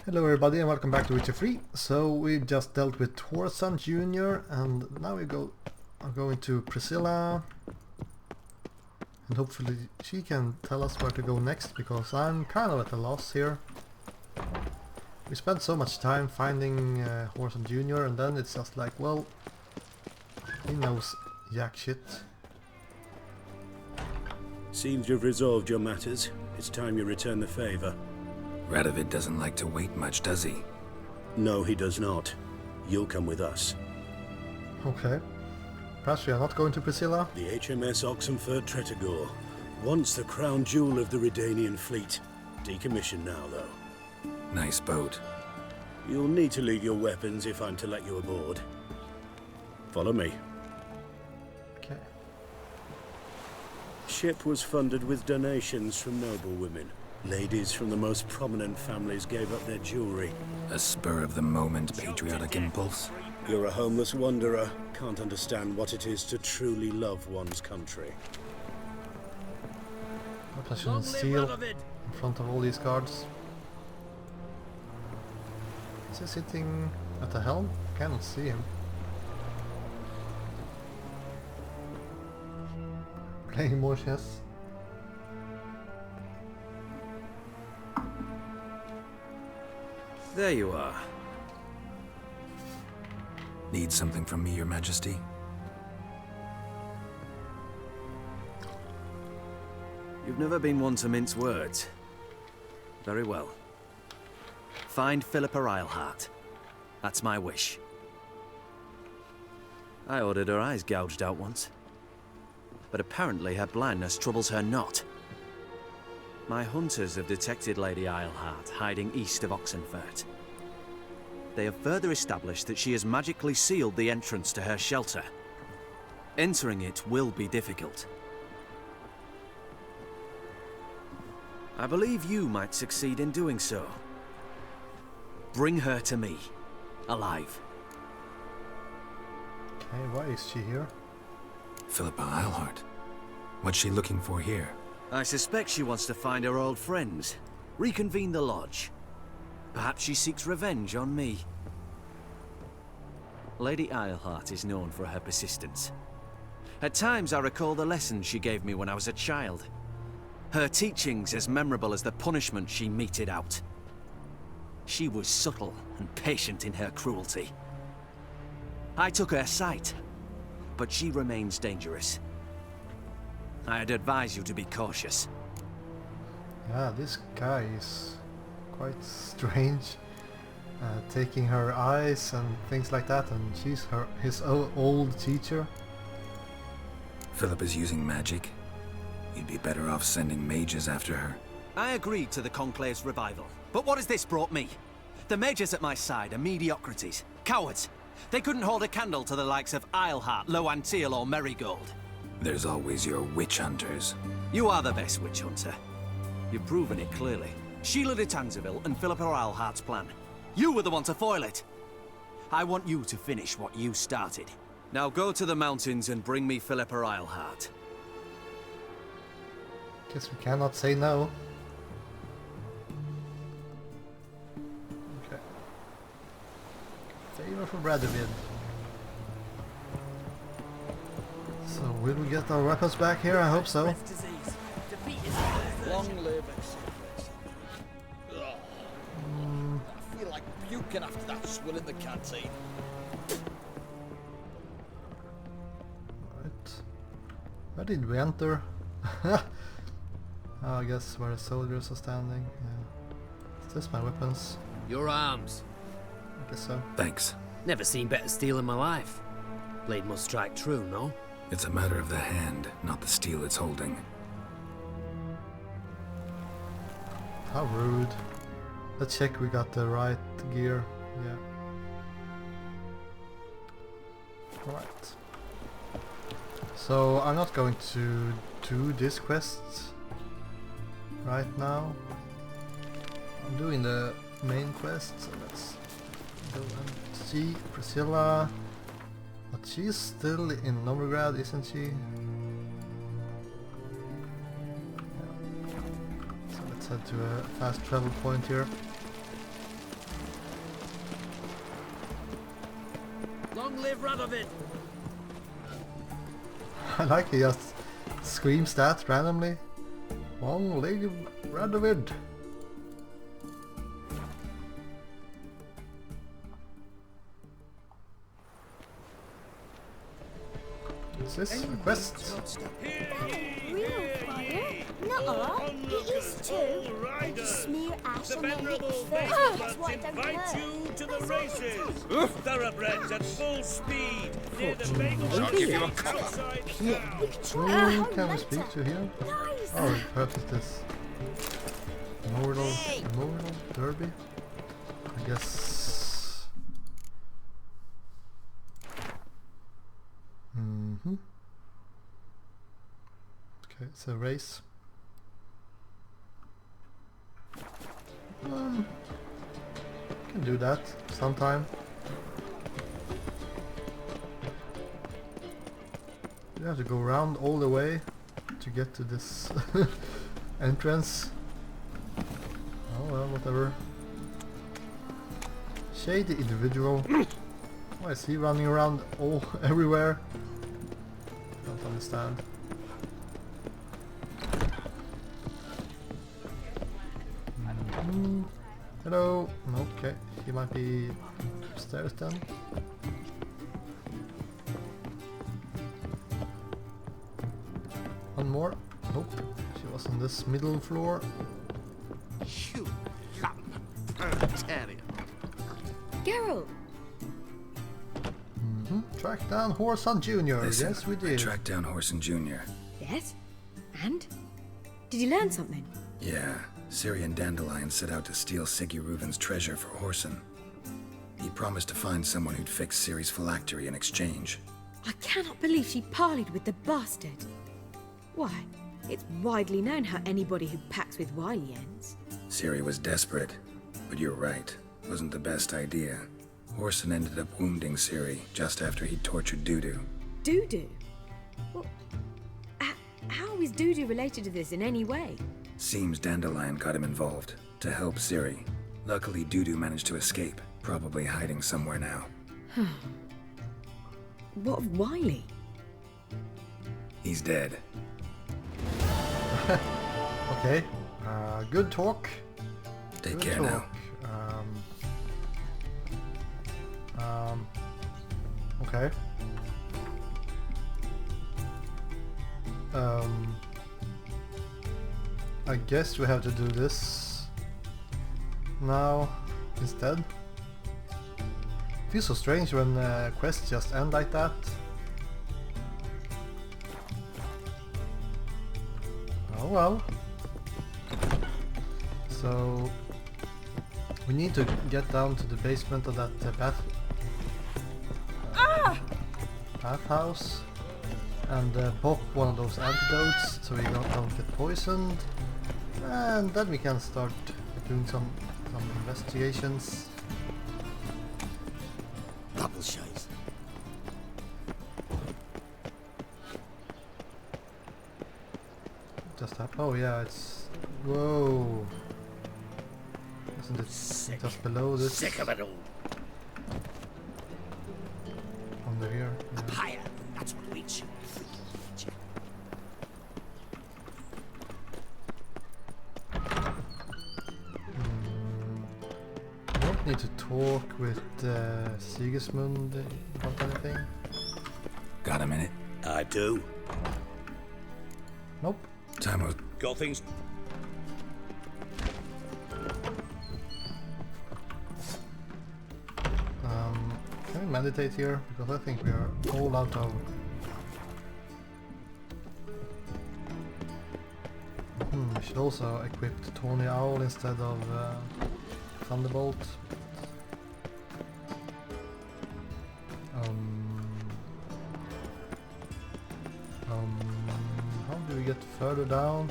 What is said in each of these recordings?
Hello everybody and welcome back to Witcher 3. So we just dealt with Thorson Jr. and now are going to Priscilla and hopefully she can tell us where to go next, because I'm kind of at a loss here. We spent so much time finding Thorson Jr. and then it's just like, well, he knows jack shit. Seems you've resolved your matters. It's time you return the favor. Radovid doesn't like to wait much, does he? No, he does not. You'll come with us. Okay. Perhaps we are not going to Priscilla? The HMS Oxenford Tretogor. Once the crown jewel of the Redanian fleet. Decommissioned now, though. Nice boat. You'll need to leave your weapons if I'm to let you aboard. Follow me. Okay. Ship was funded with donations from noble women. Ladies from the most prominent families gave up their jewelry. A spur-of-the-moment patriotic impulse? You're a homeless wanderer. Can't understand what it is to truly love one's country. Hope I shouldn't steal in front of all these guards. Is he sitting at the helm? Cannot see him. Playing more chess. There you are. Need something from me, Your Majesty? You've never been one to mince words. Very well. Find Philippa Eilhart. That's my wish. I ordered her eyes gouged out once. But apparently her blindness troubles her not. My hunters have detected Lady Eilhart hiding east of Oxenfurt. They have further established that she has magically sealed the entrance to her shelter. Entering it will be difficult. I believe you might succeed in doing so. Bring her to me, alive. Okay, why is she here? Philippa Eilhart. What's she looking for here? I suspect she wants to find her old friends, reconvene the lodge. Perhaps she seeks revenge on me. Lady Eilhart is known for her persistence. At times I recall the lessons she gave me when I was a child. Her teachings as memorable as the punishment she meted out. She was subtle and patient in her cruelty. I took her sight, but she remains dangerous. I'd advise you to be cautious. Yeah, this guy is quite strange. Taking her eyes and things like that, and she's his old teacher. Philippa's using magic. You'd be better off sending mages after her. I agreed to the Conclave's revival, but what has this brought me? The mages at my side are mediocrities, cowards. They couldn't hold a candle to the likes of Eilhart, Loantil or Merigold. There's always your witch hunters. You are the best witch hunter. You've proven it clearly. Sheila de Tanzeville and Philippa Eilhart's plan. You were the one to foil it. I want you to finish what you started. Now go to the mountains and bring me Philippa Eilhart. Guess we cannot say no. Okay. Favor for Radovid. So will we get our weapons back here? I hope so. Long live I feel like puking after that swill in the canteen. Right. Where did we enter? I guess where the soldiers are standing. Yeah. Is this my weapons? Your arms. I guess so. Thanks. Never seen better steel in my life. Blade must strike true, no? It's a matter of the hand, not the steel it's holding. How rude. Let's check we got the right gear. Yeah. Right. So I'm not going to do this quest right now. I'm doing the main quest, so let's go and see Priscilla. But she's still in Novigrad, isn't she? Yeah. So let's head to a fast travel point here. Long live Radovid! I like he just screams that randomly. Long live Radovid! What's this? A quest? Real fire? Nuh-uh, it is too. They just smear ash on their lips first. That's why it don't invite hurt. you to the That's all it races. does. Thoroughbreds at full speed near the bagel I'll shop give you a outside We town. could try it Who home can we later. speak to here? Nice. Oh, perhaps it's this. Immortal Derby? I guess. Okay, it's a race. Can do that sometime. You have to go around all the way to get to this entrance. Oh well, whatever. Shady individual. Why is he running around everywhere? Don't understand. Hello. Okay, he might be upstairs then. One more. Nope. She was on this middle floor. You lump. Terrier. Geralt! Track down Horson Jr. Listen, Yes, we I did. tracked down Horson Jr. Yes? And? Did you learn something? Yeah, Ciri and Dandelion set out to steal Siggy Reuvens' treasure for Horson. He promised to find someone who'd fix Ciri's phylactery in exchange. I cannot believe she parleyed with the bastard. Why, it's widely known how anybody who packs with wily ends. Ciri was desperate, but you're right. Wasn't the best idea. Horson ended up wounding Ciri just after he'd tortured Dudu. Dudu? Well, how is Dudu related to this in any way? Seems Dandelion got him involved to help Ciri. Luckily, Dudu managed to escape, probably hiding somewhere now. What of Wily? He's dead. Okay. Good talk. Take Good care talk. now. Okay. I guess we have to do this now instead. Feels so strange when quests just end like that. Oh well. So we need to get down to the basement of that bathhouse and pop one of those antidotes so we don't get poisoned, and then we can start doing some investigations. Bubble shows. Just oh yeah, it's whoa. Isn't it Sick. just below this? Sick of it all. Under here. Yeah. Higher. That's what we should. I don't need to talk with Sigismund about anything. Got a minute? I do. Nope. Time was... Got things. Can we meditate here? Because I think we are all out of... we should also equip the Tawny Owl instead of Thunderbolt. How do we get further down?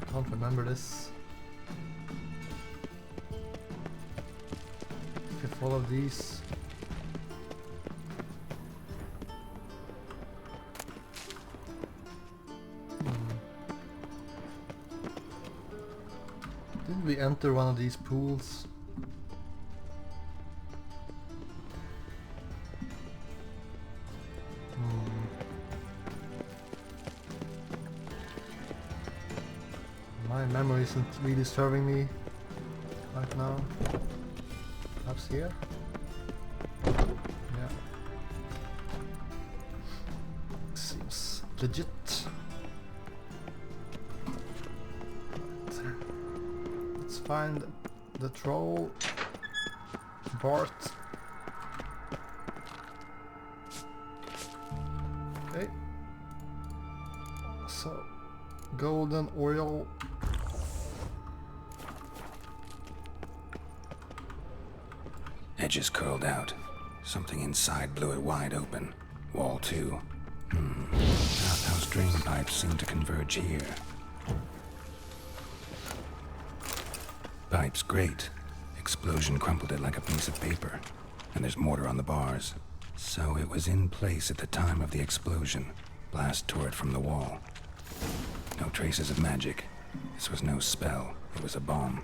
I can't remember this. If you follow these. Didn't we enter one of these pools? My memory isn't really serving me right now. Perhaps here? Yeah. Seems legit. Let's find the troll. Bart. Okay. So, golden oil. Edges curled out. Something inside blew it wide open. Wall 2. Outhouse drain pipes seem to converge here. Pipes grate. Explosion crumpled it like a piece of paper. And there's mortar on the bars. So it was in place at the time of the explosion. Blast tore it from the wall. No traces of magic. This was no spell. It was a bomb.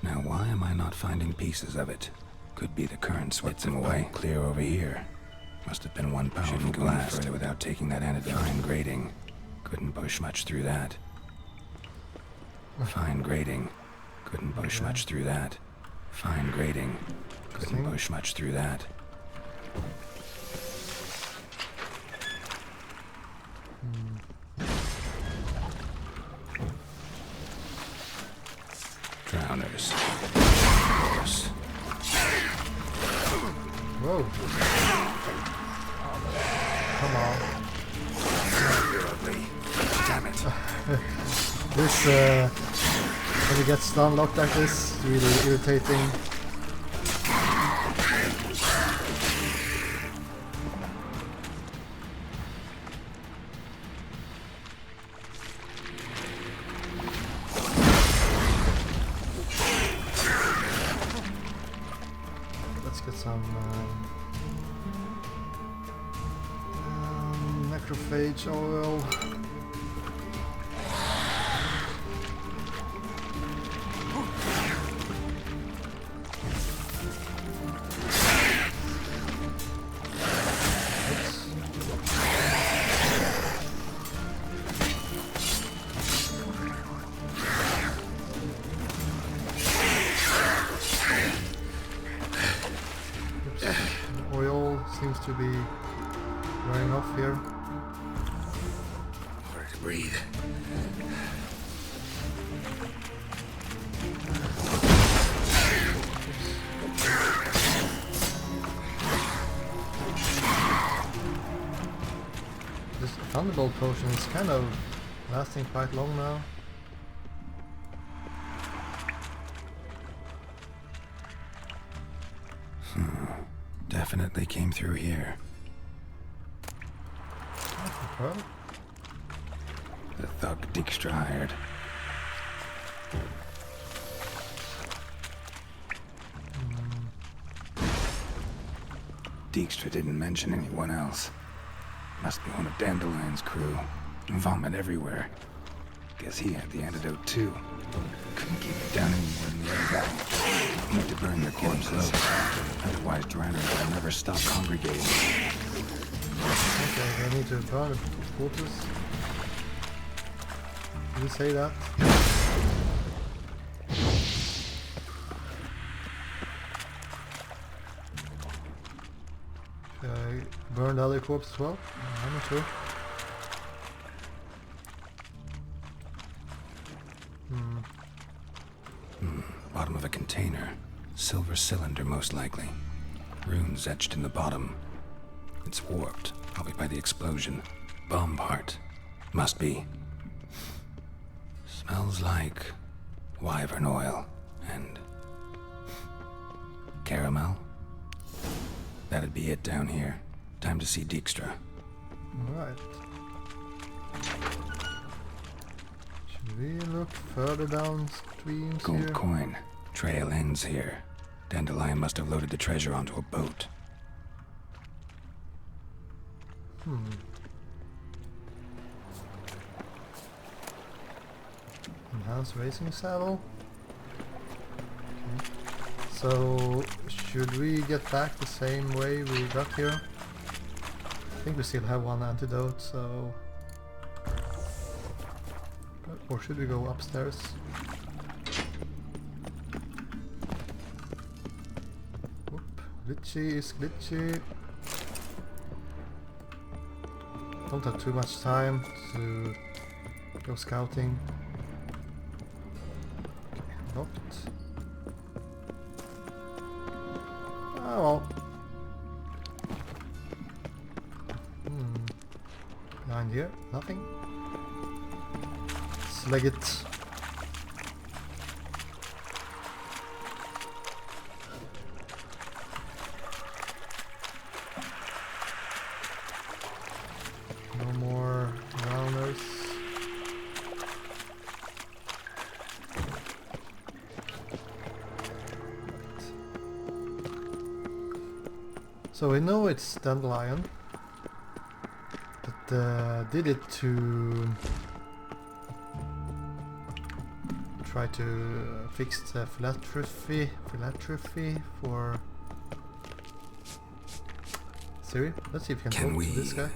Now why am I not finding pieces of it? Could be the current swept them away. Clear over here. Must have been one powerful blast. Further without taking that antidote. Fine grating. Couldn't push much through that. Fine grating. Couldn't push much through that. Fine grating. Couldn't push much through that. Drowners. Whoa. Come on. You're ugly. Damn it. This, when it gets unlocked like this, it's really irritating. Let's get some necrophage oil. Seems to be wearing off here. Hard to breathe. This Thunderbolt potion is kind of lasting quite long now. Definitely came through here. Well, The thug Dijkstra hired. Dijkstra didn't mention anyone else. Must be one of Dandelion's crew. Vomit everywhere. Guess he had the antidote too. Couldn't keep it down anymore than the other guy. Need to burn their corpses. Otherwise, drowners will never stop congregating. okay, I need to burn the quarters. Did you say that? Should I burn the other corpse as well? I'm not sure. Bottom of a container. Silver cylinder, most likely. Runes etched in the bottom. It's warped, probably by the explosion. Bomb part. Must be. Smells like wyvern oil and caramel. That'd be it down here. Time to see Dijkstra. Alright. Should we look further downstream Gold here? coin. Trail ends here. Dandelion must have loaded the treasure onto a boat. Enhanced racing saddle. So, should we get back the same way we got here? I think we still have one antidote, so... Or should we go upstairs? Oop, glitchy is glitchy. Don't have too much time to go scouting. Okay, locked. Oh well. Behind here, nothing. Slag it. No more rounders. So we know it's dandelion, but did it to try to fix the philatrophy for Siri? Let's see if we can talk to this guy.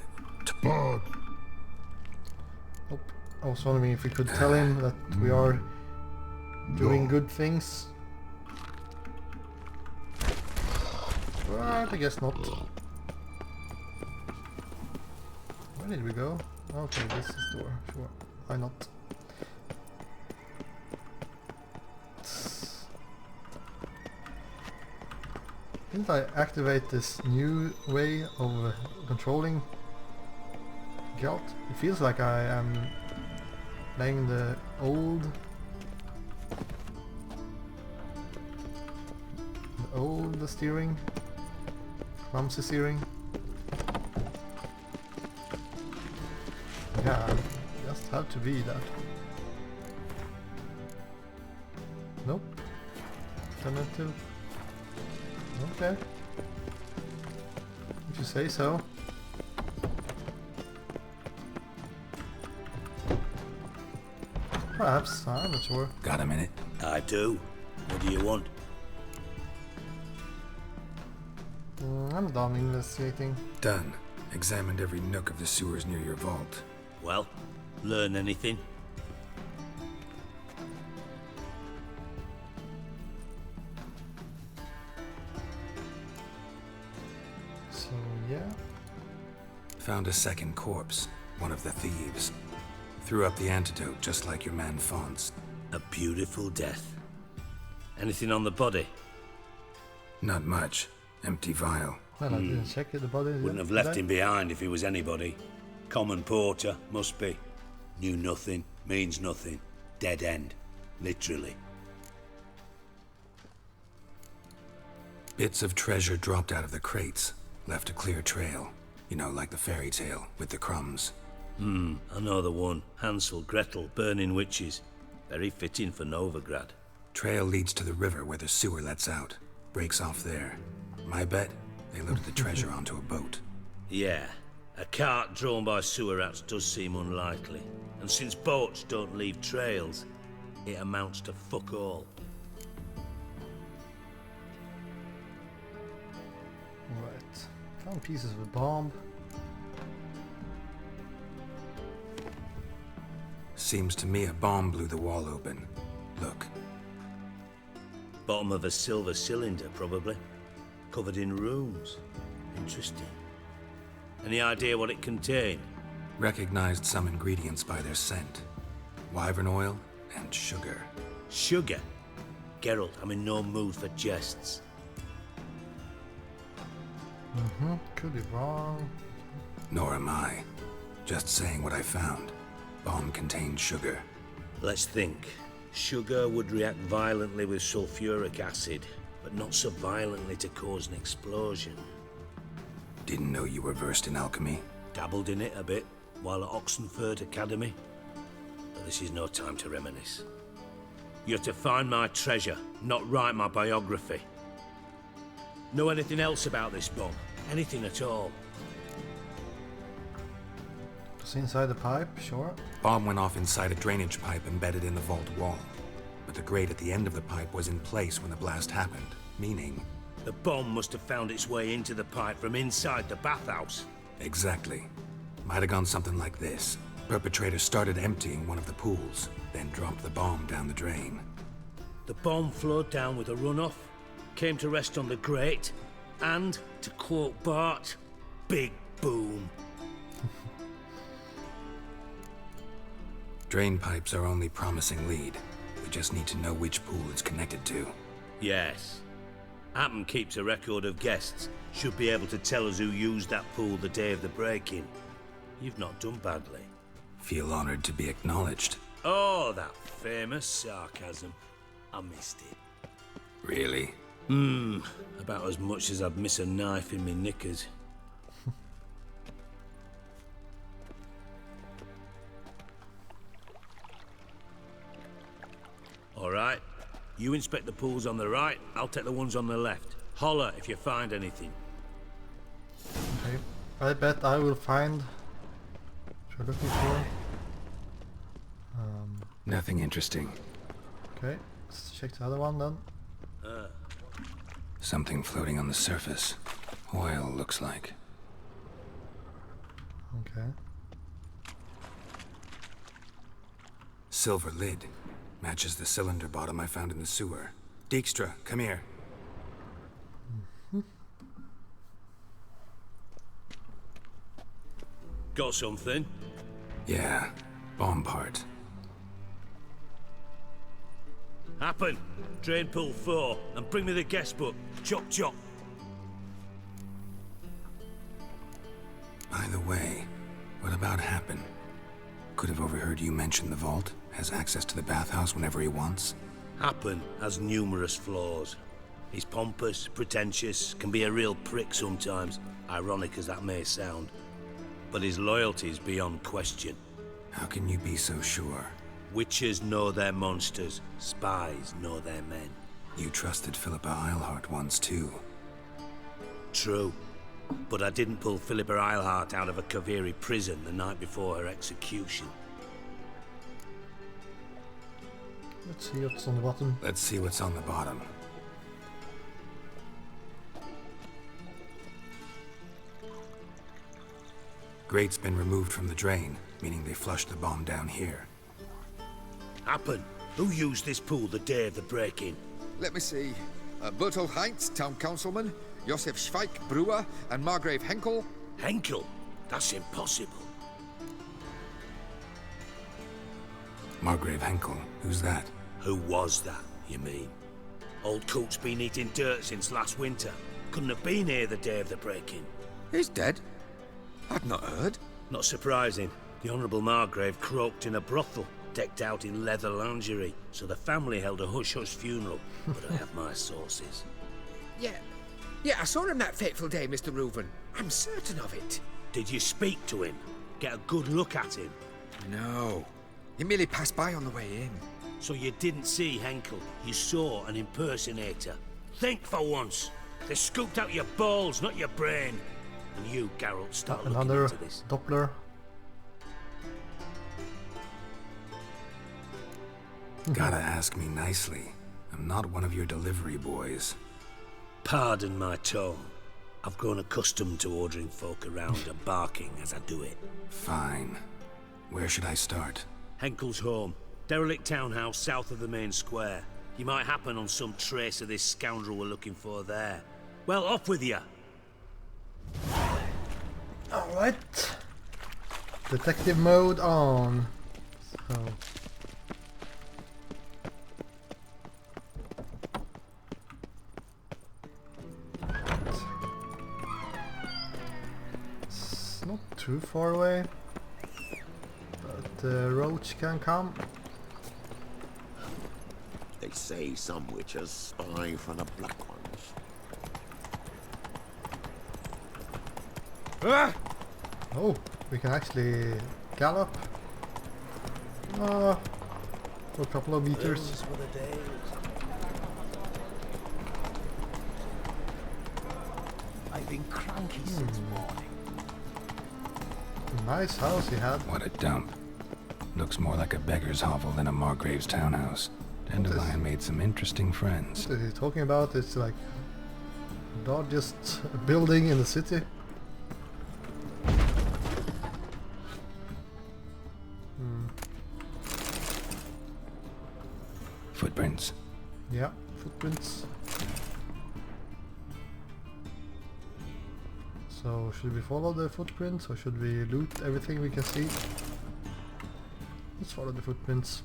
Nope. I was wondering if we could tell him that we are doing good things. But I guess not. Where did we go? Okay, this is the door. Sure. Why not? Didn't I activate this new way of controlling Galt? It feels like I am playing the old steering, clumsy steering. Yeah, just have to be that. Nope. Alternative. Okay. If you say so. Perhaps, I'm not sure. Got a minute? I do. What do you want? I'm done investigating. Done. Examined every nook of the sewers near your vault. Well, learn anything? So, yeah. Found a second corpse. One of the thieves. Threw up the antidote just like your man Fonz. A beautiful death. Anything on the body? Not much. Empty vial. Well, I didn't check the body. Wouldn't have left him behind if he was anybody. Common porter, must be. Knew nothing, means nothing. Dead end. Literally. Bits of treasure dropped out of the crates. Left a clear trail. You know, like the fairy tale, with the crumbs. I know the one. Hansel, Gretel, burning witches. Very fitting for Novigrad. Trail leads to the river where the sewer lets out. Breaks off there. My bet, they loaded the treasure onto a boat. Yeah. A cart drawn by sewer rats does seem unlikely. And since boats don't leave trails, it amounts to fuck all. Right. Found pieces of a bomb. Seems to me a bomb blew the wall open. Look. Bottom of a silver cylinder, probably. Covered in runes. Interesting. Any idea what it contained? Recognized some ingredients by their scent. Wyvern oil and sugar. Sugar? Geralt, I'm in no mood for jests. Could be wrong. Nor am I. Just saying what I found. Bomb contained sugar. Let's think. Sugar would react violently with sulfuric acid, but not so violently to cause an explosion. Didn't know you were versed in alchemy. Dabbled in it a bit while at Oxenford Academy. But this is no time to reminisce. You're to find my treasure, not write my biography. Know anything else about this bomb? Anything at all? It's inside the pipe, sure. Bomb went off inside a drainage pipe embedded in the vault wall. But the grate at the end of the pipe was in place when the blast happened. Meaning? The bomb must have found its way into the pipe from inside the bathhouse. Exactly. Might have gone something like this. Perpetrator started emptying one of the pools, then dropped the bomb down the drain. The bomb flowed down with a runoff, came to rest on the grate, and, to quote Bart, big boom. Drain pipes are only promising lead. We just need to know which pool it's connected to. Yes. Happen keeps a record of guests. Should be able to tell us who used that pool the day of the break-in. You've not done badly. Feel honored to be acknowledged. Oh, that famous sarcasm. I missed it. Really? About as much as I'd miss a knife in me knickers. All right. You inspect the pools on the right, I'll take the ones on the left. Holler if you find anything. Okay. I bet I will find what you're looking for. Nothing interesting. Okay, let's check the other one then. Something floating on the surface. Oil, looks like. Okay. Silver lid. Matches the cylinder bottom I found in the sewer. Dijkstra, come here. Got something? Yeah, bomb part. Happen. Drain pool 4, and bring me the guest book. Chop chop. By the way, what about Happen? Could have overheard you mention the vault. Has access to the bathhouse whenever he wants. Happen has numerous flaws. He's pompous, pretentious, can be a real prick sometimes, ironic as that may sound. But his loyalty's beyond question. How can you be so sure? Witches know their monsters, spies know their men. You trusted Philippa Eilhart once too. True. But I didn't pull Philippa Eilhart out of a Kaviri prison the night before her execution. Let's see what's on the bottom. Let's see what's on the bottom. Grate's been removed from the drain, meaning they flushed the bomb down here. Happen. Who used this pool the day of the break-in? Let me see. Bertolt Heinz, town councilman, Josef Schweik, brewer, and Margrave Henkel. Henkel? That's impossible. Margrave Henkel? Who's that? Who was that, you mean? Old coot's been eating dirt since last winter. Couldn't have been here the day of the break-in. He's dead? I've not heard. Not surprising. The Honourable Margrave croaked in a brothel, decked out in leather lingerie, so the family held a hush-hush funeral, but I have my sources. Yeah, I saw him that fateful day, Mr. Reuven. I'm certain of it. Did you speak to him? Get a good look at him? No. He merely passed by on the way in. So you didn't see Henkel, you saw an impersonator. Think for once. They scooped out your balls, not your brain. And you, Geralt, start looking Another into this. Doppler. Gotta ask me nicely. I'm not one of your delivery boys. Pardon my tone. I've grown accustomed to ordering folk around and barking as I do it. Fine. Where should I start? Henkel's home. Derelict townhouse south of the main square. You might happen on some trace of this scoundrel we're looking for there. Well, off with you! Alright. Detective mode on. So. It's not too far away. But the roach can come. They say some witches spy for the black ones. Oh, we can actually gallop. For a couple of meters. I've been cranky since morning. Nice house he had. What a dump. Looks more like a beggar's hovel than a Margrave's townhouse. Dandelion made some interesting friends. What is he talking about? It's like largest building in the city. Footprints. Yeah, footprints. So should we follow the footprints or should we loot everything we can see? Let's follow the footprints.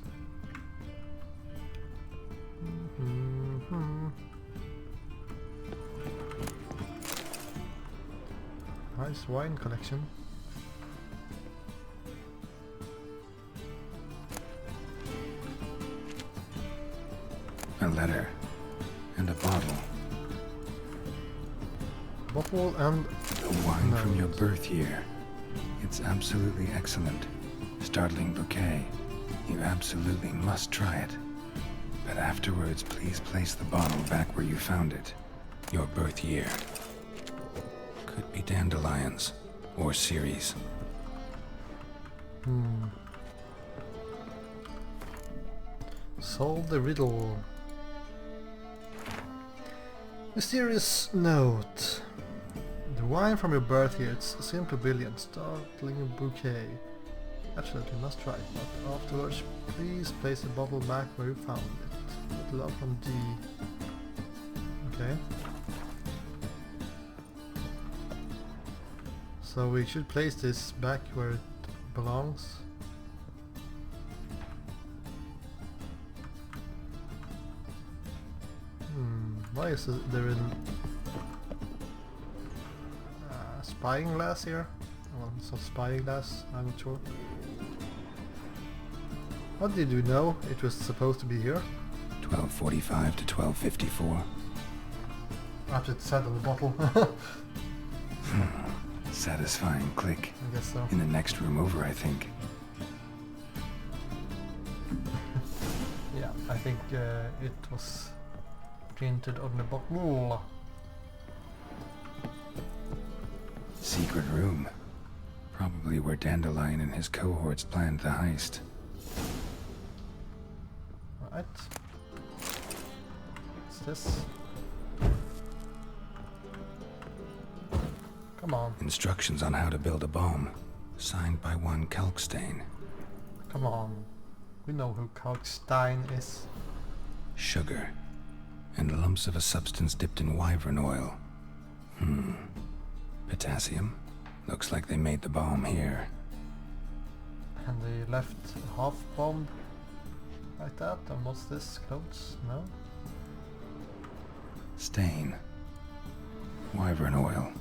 Nice wine collection. A letter. And a bottle. Bottle and... The wine from your birth year. It's absolutely excellent. Startling bouquet. You absolutely must try it. But afterwards, please place the bottle back where you found it. Your birth year. Could be dandelions. Or Ceres. Solve the riddle. Mysterious note. The wine from your birth year, it's simply brilliant. Startling bouquet. Absolutely must try it, but afterwards please place the bottle back where you found it. With love from D. Okay. So we should place this back where it belongs. Why is there an spying glass here? Well, it's not spying glass, I'm not sure. What did you know it was supposed to be here? 1245 to 1254. Perhaps it said on the bottle. Satisfying click. I guess so. In the next room over, I think. Yeah, I think it was printed on the bottle. Secret room. Probably where Dandelion and his cohorts planned the heist. Right. What's this? Come on. Instructions on how to build a bomb. Signed by one Kalkstein. Come on. We know who Kalkstein is. Sugar. And lumps of a substance dipped in wyvern oil. Potassium. Looks like they made the bomb here. And they left half bomb like that. And what's this? Clothes? No? Stain. Wyvern oil.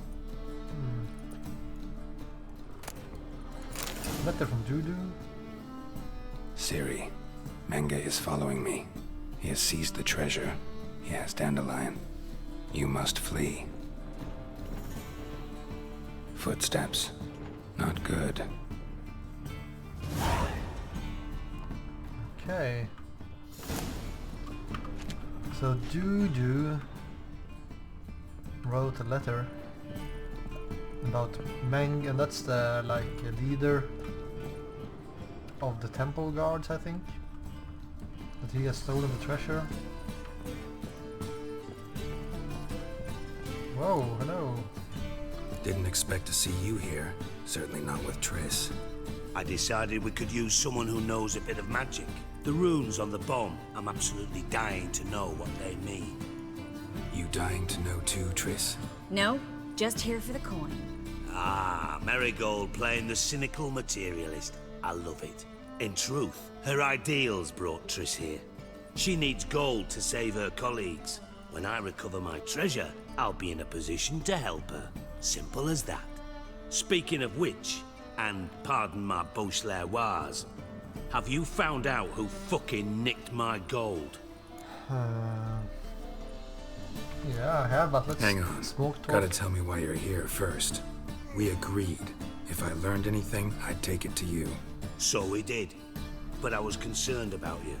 Letter from Dudu. Siri. Menge is following me. He has seized the treasure. He has Dandelion. You must flee. Footsteps. Not good. Okay. So Dudu wrote a letter about Meng, and that's the leader of the temple guards, I think. That he has stolen the treasure. Whoa, hello. Didn't expect to see you here. Certainly not with Triss. I decided we could use someone who knows a bit of magic. The runes on the bomb, I'm absolutely dying to know what they mean. You dying to know too, Triss? No, just here for the coin. Ah, Marigold playing the cynical materialist. I love it. In truth, her ideals brought Triss here. She needs gold to save her colleagues. When I recover my treasure, I'll be in a position to help her. Simple as that. Speaking of which, and pardon my Beauclervoise, have you found out who fucking nicked my gold? Yeah, I have, but let's hang on. Smoke talk. Gotta tell me why you're here first. We agreed. If I learned anything, I'd take it to you. So we did. But I was concerned about you.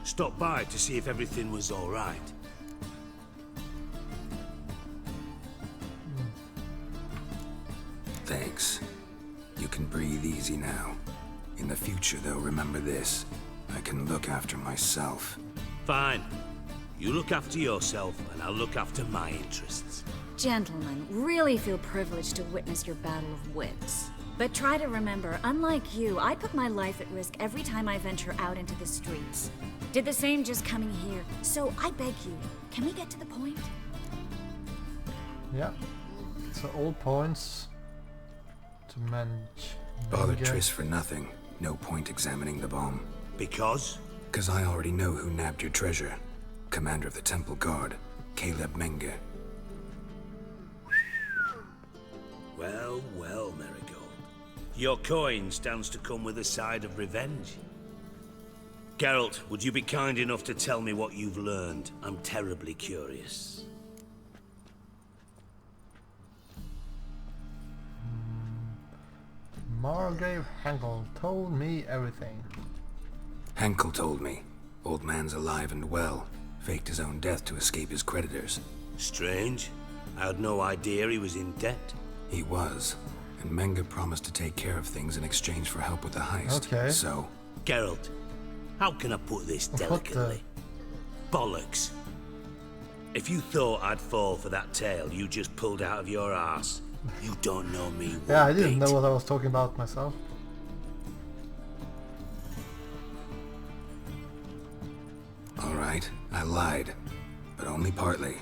Stopped by to see if everything was all right. Thanks. You can breathe easy now. In the future, though, remember this. I can look after myself. Fine. You look after yourself, and I'll look after my interests. Gentlemen, really feel privileged to witness your battle of wits. But try to remember, unlike you, I put my life at risk every time I venture out into the streets. Did the same just coming here. So I beg you, can we get to the point? Yeah. So all points to manage. Bothered Triss for nothing. No point examining the bomb. Because? Because I already know who nabbed your treasure. Commander of the Temple Guard, Caleb Menge. Well, well, Marigold. Your coin stands to come with a side of revenge. Geralt, would you be kind enough to tell me what you've learned? I'm terribly curious. Margrave Henkel told me everything. Henkel told me. Old man's alive and well. Faked his own death to escape his creditors. Strange. I had no idea he was in debt. He was. And Menge promised to take care of things in exchange for help with the heist. Okay. So... Geralt, how can I put this delicately? Bollocks. If you thought I'd fall for that tale you just pulled out of your arse, you don't know me one Yeah, I didn't bit. know what I was talking about myself. Alright, I lied. But only partly.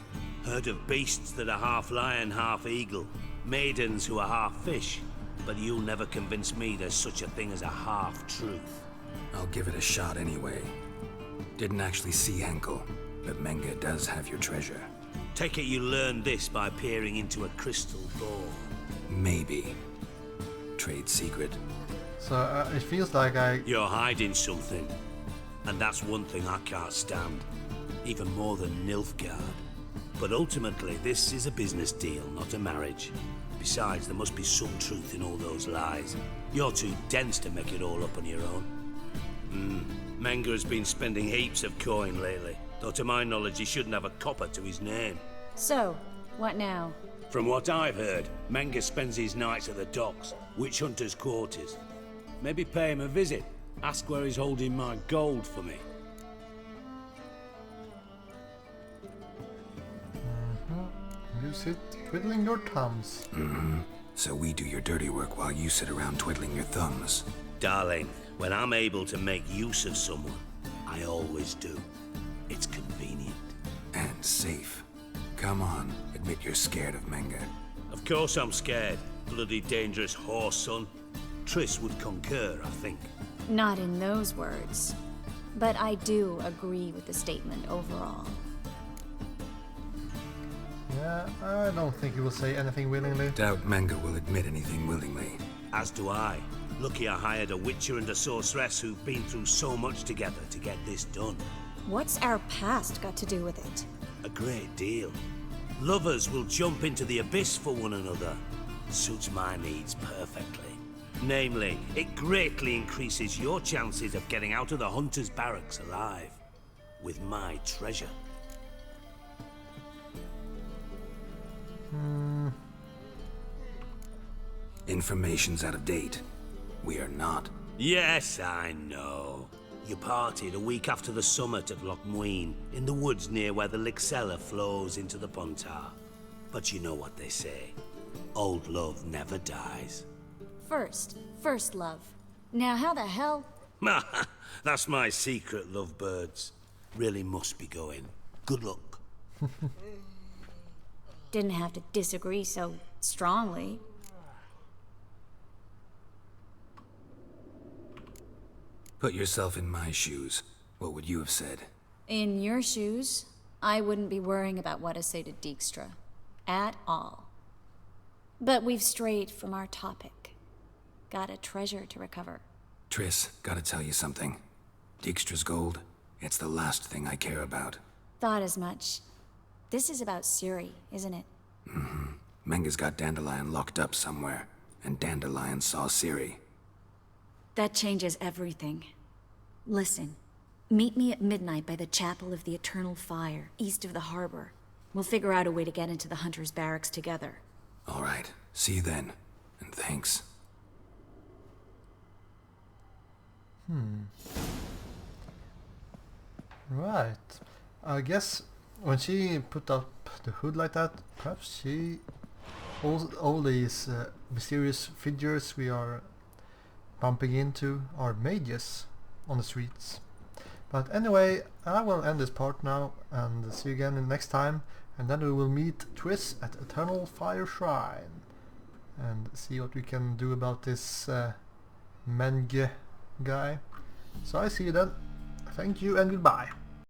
Heard of beasts that are half lion, half eagle. Maidens who are half fish. But you'll never convince me there's such a thing as a half-truth. I'll give it a shot anyway. Didn't actually see Henkel, but Menge does have your treasure. Take it you learned this by peering into a crystal ball. Maybe. Trade secret. So it feels like You're hiding something. And that's one thing I can't stand. Even more than Nilfgaard. But ultimately, this is a business deal, not a marriage. Besides, there must be some truth in all those lies. You're too dense to make it all up on your own. Menge has been spending heaps of coin lately. Though to my knowledge, he shouldn't have a copper to his name. So, what now? From what I've heard, Menge spends his nights at the docks, witch hunters' quarters. Maybe pay him a visit. Ask where he's holding my gold for me. you sit twiddling your thumbs. So we do your dirty work while you sit around twiddling your thumbs. Darling, when I'm able to make use of someone, I always do. It's convenient. And safe. Come on, admit you're scared of Menge. Of course I'm scared. Bloody dangerous horse, son. Triss would concur, I think. Not in those words. But I do agree with the statement overall. Yeah, I don't think he will say anything willingly. Doubt Menge will admit anything willingly. As do I. Lucky I hired a witcher and a sorceress who've been through so much together to get this done. What's our past got to do with it? A great deal. Lovers will jump into the abyss for one another. Suits my needs perfectly. Namely, it greatly increases your chances of getting out of the hunter's barracks alive. With my treasure. Information's out of date. We are not. Yes, I know. You partied a week after the summit at Loch Muin, in the woods near where the Lixella flows into the Pontar. But you know what they say. Old love never dies. First love. Now how the hell? That's my secret, lovebirds. Really must be going. Good luck. Didn't have to disagree so strongly. Put yourself in my shoes. What would you have said? In your shoes, I wouldn't be worrying about what to say to Dijkstra. At all. But we've strayed from our topic. Got a treasure to recover. Triss, gotta tell you something. Dijkstra's gold, it's the last thing I care about. Thought as much. This is about Ciri, isn't it? Menge's got Dandelion locked up somewhere, and Dandelion saw Ciri. That changes everything. Listen, meet me at midnight by the Chapel of the Eternal Fire, east of the harbor. We'll figure out a way to get into the Hunter's Barracks together. All right, see you then, and thanks. Right. I guess when she put up the hood like that, perhaps she... all these mysterious figures we are bumping into are mages on the streets. But anyway, I will end this part now and see you again in next time, and then we will meet Triss at Eternal Fire Shrine and see what we can do about this Menge guy. So I see you then. Thank you and goodbye.